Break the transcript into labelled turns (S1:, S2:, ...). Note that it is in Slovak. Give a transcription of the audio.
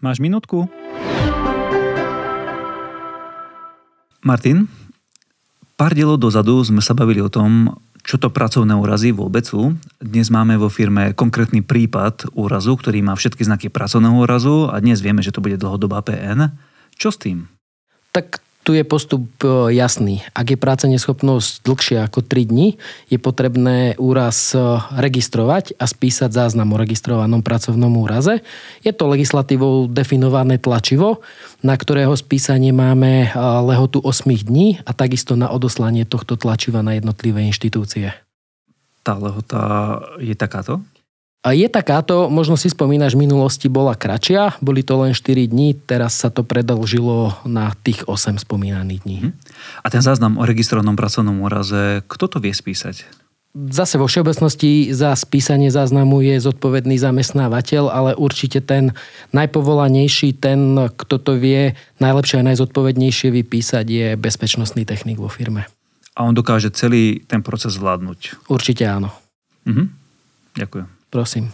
S1: Máš minútku? Martin, pár dielov dozadu sme sa bavili o tom, čo to pracovné úrazy vôbec sú. Dnes máme vo firme konkrétny prípad úrazu, ktorý má všetky znaky pracovného úrazu a dnes vieme, že to bude dlhodobá PN. Čo s tým?
S2: Tak tu je postup jasný. Ak je práceneschopnosť dlhšia ako 3 dni, je potrebné úraz registrovať a spísať záznam o registrovanom pracovnom úraze. Je to legislatívou definované tlačivo, na ktorého spísanie máme lehotu 8 dní a takisto na odoslanie tohto tlačiva na jednotlivé inštitúcie.
S1: Tá lehota je takáto?
S2: Je takáto, možno si spomínaš, v minulosti bola kratšia, boli to len 4 dní, teraz sa to predĺžilo na tých 8 spomínaných dní.
S1: A ten záznam o registrovanom pracovnom úraze, kto to vie spísať?
S2: Zase vo všeobecnosti za spísanie záznamu je zodpovedný zamestnávateľ, ale určite ten najpovolanejší, ten, kto to vie najlepšie a najzodpovednejšie vypísať, je bezpečnostný technik vo firme.
S1: A on dokáže celý ten proces zvládnuť?
S2: Určite áno.
S1: Ďakujem.
S2: Prosím.